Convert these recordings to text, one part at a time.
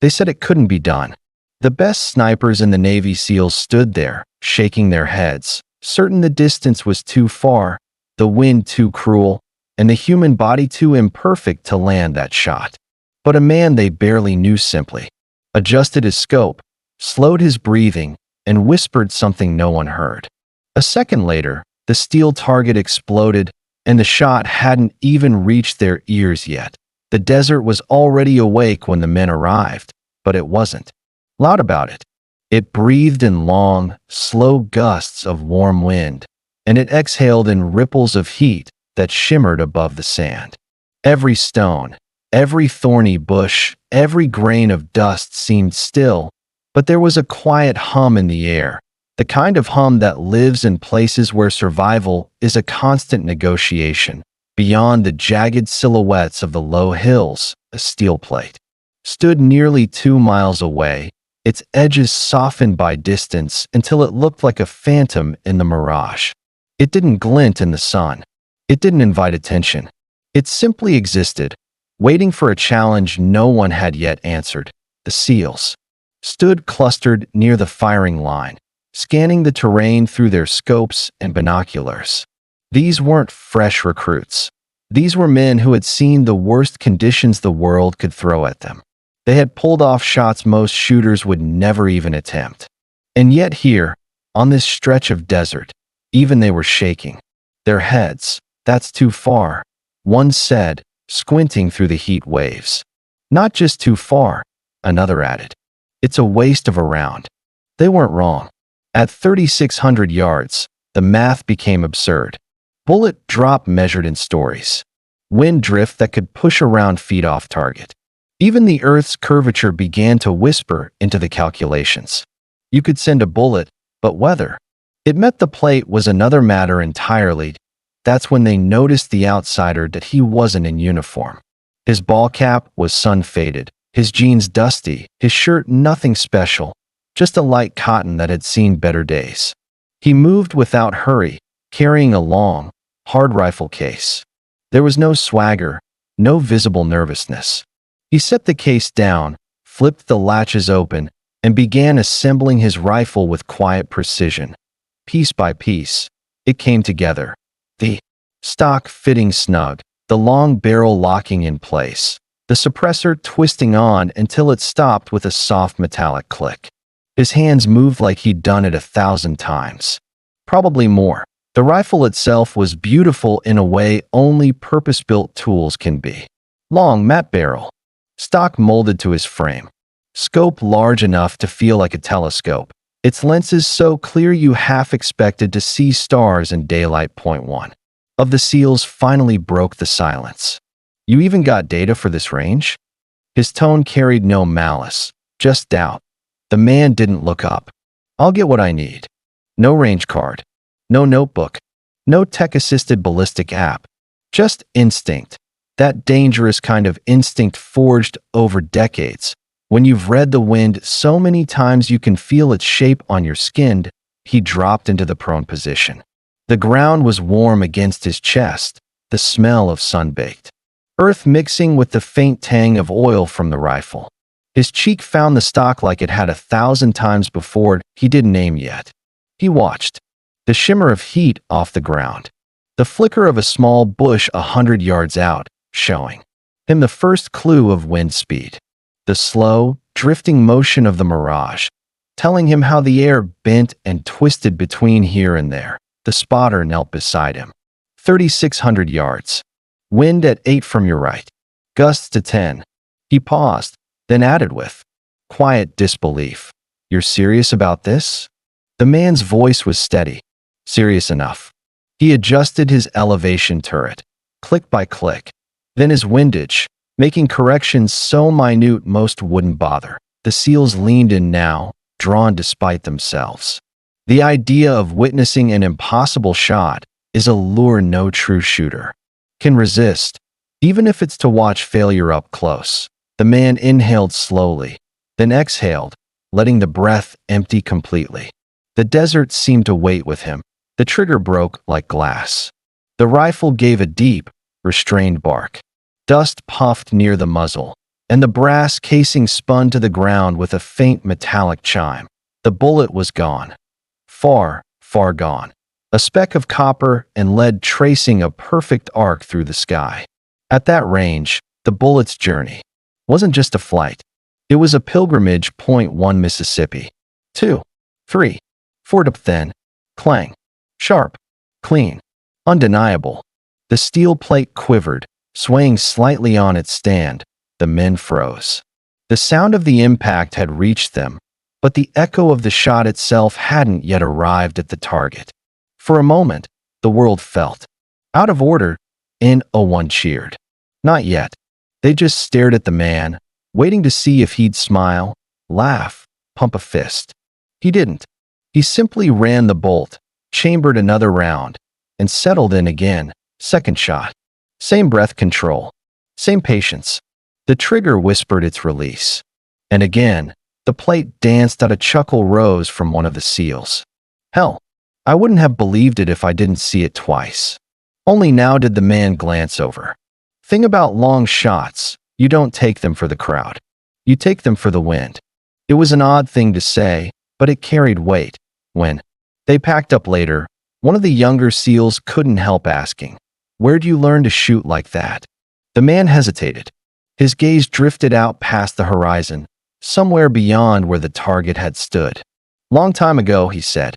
They said it couldn't be done. The best snipers in the Navy SEALs stood there, shaking their heads, certain the distance was too far, the wind too cruel, and the human body too imperfect to land that shot. But a man they barely knew simply adjusted his scope, slowed his breathing, and whispered something no one heard. A second later, the steel target exploded, and the shot hadn't even reached their ears yet. The desert was already awake when the men arrived, but it wasn't loud about it. It breathed in long, slow gusts of warm wind, and it exhaled in ripples of heat that shimmered above the sand. Every stone, every thorny bush, every grain of dust seemed still, but there was a quiet hum in the air, the kind of hum that lives in places where survival is a constant negotiation. Beyond the jagged silhouettes of the low hills, a steel plate stood nearly 2 miles away, its edges softened by distance until it looked like a phantom in the mirage. It didn't glint in the sun. It didn't invite attention. It simply existed, waiting for a challenge no one had yet answered. The SEALs stood clustered near the firing line, scanning the terrain through their scopes and binoculars. These weren't fresh recruits. These were men who had seen the worst conditions the world could throw at them. They had pulled off shots most shooters would never even attempt. And yet here, on this stretch of desert, even they were shaking. Their heads, "That's too far," one said, squinting through the heat waves. "Not just too far," another added. "It's a waste of a round." They weren't wrong. At 3,600 yards, the math became absurd. Bullet drop measured in stories. Wind drift that could push around feet off target. Even the Earth's curvature began to whisper into the calculations. You could send a bullet, but weather. It meant the plate was another matter entirely. That's when they noticed the outsider that he wasn't in uniform. His ball cap was sun-faded, his jeans dusty, his shirt nothing special, just a light cotton that had seen better days. He moved without hurry, carrying a long, hard rifle case. There was no swagger, no visible nervousness. He set the case down, flipped the latches open, and began assembling his rifle with quiet precision. Piece by piece, it came together. The stock fitting snug, the long barrel locking in place, the suppressor twisting on until it stopped with a soft metallic click. His hands moved like he'd done it 1,000 times. Probably more. The rifle itself was beautiful in a way only purpose-built tools can be. Long matte barrel. Stock molded to his frame. Scope large enough to feel like a telescope. Its lenses so clear you half expected to see stars in daylight. Point one of the SEALs finally broke the silence. "You even got data for this range?" His tone carried no malice, just doubt. The man didn't look up. "I'll get what I need." No range card. No notebook. No tech-assisted ballistic app. Just instinct. That dangerous kind of instinct forged over decades. When you've read the wind so many times you can feel its shape on your skin. He dropped into the prone position. The ground was warm against his chest, the smell of sun-baked earth mixing with the faint tang of oil from the rifle. His cheek found the stock like it had 1,000 times before. He didn't aim yet. He watched. The shimmer of heat off the ground. The flicker of a small bush 100 yards out, showing him the first clue of wind speed. The slow, drifting motion of the mirage, telling him how the air bent and twisted between here and there. The spotter knelt beside him. 3,600 yards. Wind at 8 from your right. Gusts to 10. He paused, then added with quiet disbelief. "You're serious about this?" The man's voice was steady. Serious enough. He adjusted his elevation turret, click by click, then his windage, making corrections so minute most wouldn't bother. The SEALs leaned in now, drawn despite themselves. The idea of witnessing an impossible shot is a lure no true shooter can resist, even if it's to watch failure up close. The man inhaled slowly, then exhaled, letting the breath empty completely. The desert seemed to wait with him. The trigger broke like glass. The rifle gave a deep, restrained bark. Dust puffed near the muzzle. and the brass casing spun to the ground with a faint metallic chime. The bullet was gone. Far, far gone. A speck of copper and lead tracing a perfect arc through the sky. At that range, the bullet's journey wasn't just a flight. It was a pilgrimage. Point 1 Mississippi. 2, 3, 4 then. Clang. Sharp. Clean. Undeniable. The steel plate quivered, swaying slightly on its stand. The men froze. The sound of the impact had reached them, but the echo of the shot itself hadn't yet arrived at the target. For a moment, the world felt out of order, and one cheered. Not yet. They just stared at the man, waiting to see if he'd smile, laugh, pump a fist. He didn't. He simply ran the bolt, chambered another round, and settled in again. Second shot. Same breath control. Same patience. The trigger whispered its release. And again, the plate danced. Out a chuckle rose from one of the SEALs. Hell, I wouldn't have believed it if I didn't see it twice. Only now did the man glance over. Thing about long shots, you don't take them for the crowd. You take them for the wind. It was an odd thing to say, but it carried weight. When they packed up later, one of the younger SEALs couldn't help asking, "Where'd you learn to shoot like that?" The man hesitated. His gaze drifted out past the horizon, somewhere beyond where the target had stood. "Long time ago," he said,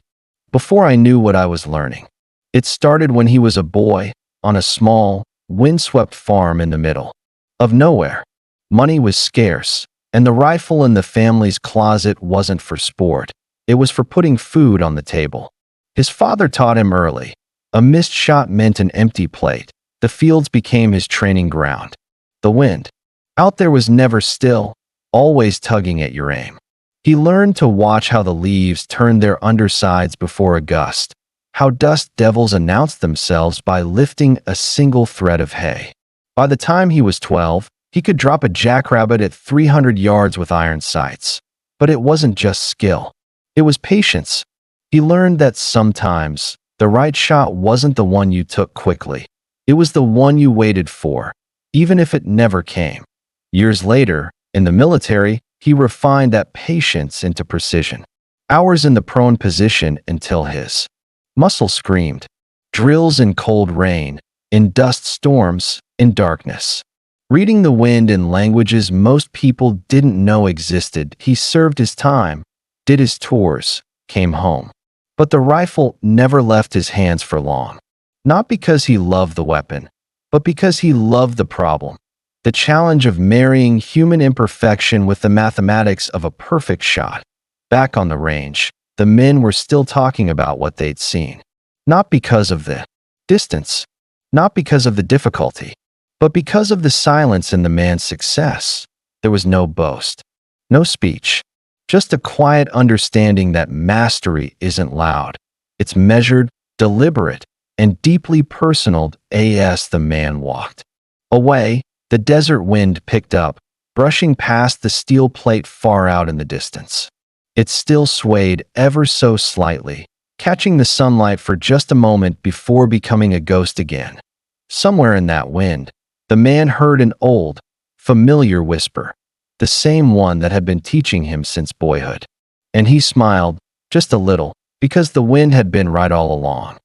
"before I knew what I was learning. It started when he was a boy, on a small, windswept farm in the middle of nowhere. Money was scarce, and the rifle in the family's closet wasn't for sport. It was for putting food on the table. His father taught him early. A missed shot meant an empty plate. The fields became his training ground. The wind out there was never still, always tugging at your aim. He learned to watch how the leaves turned their undersides before a gust, how dust devils announced themselves by lifting a single thread of hay. By the time he was 12, he could drop a jackrabbit at 300 yards with iron sights. But it wasn't just skill. It was patience. He learned that sometimes the right shot wasn't the one you took quickly. It was the one you waited for, even if it never came. Years later, in the military, he refined that patience into precision. Hours in the prone position until his muscles screamed. Drills in cold rain, in dust storms, in darkness. Reading the wind in languages most people didn't know existed, he served his time, did his tours, came home. But the rifle never left his hands for long. Not because he loved the weapon, but because he loved the problem. The challenge of marrying human imperfection with the mathematics of a perfect shot. Back on the range, the men were still talking about what they'd seen. Not because of the distance, not because of the difficulty, but because of the silence in the man's success. There was no boast, no speech, just a quiet understanding that mastery isn't loud. It's measured, deliberate, and deeply personal. As the man walked away, the desert wind picked up, brushing past the steel plate far out in the distance. It still swayed ever so slightly, catching the sunlight for just a moment before becoming a ghost again. Somewhere in that wind, the man heard an old, familiar whisper, the same one that had been teaching him since boyhood. And he smiled, just a little, because the wind had been right all along.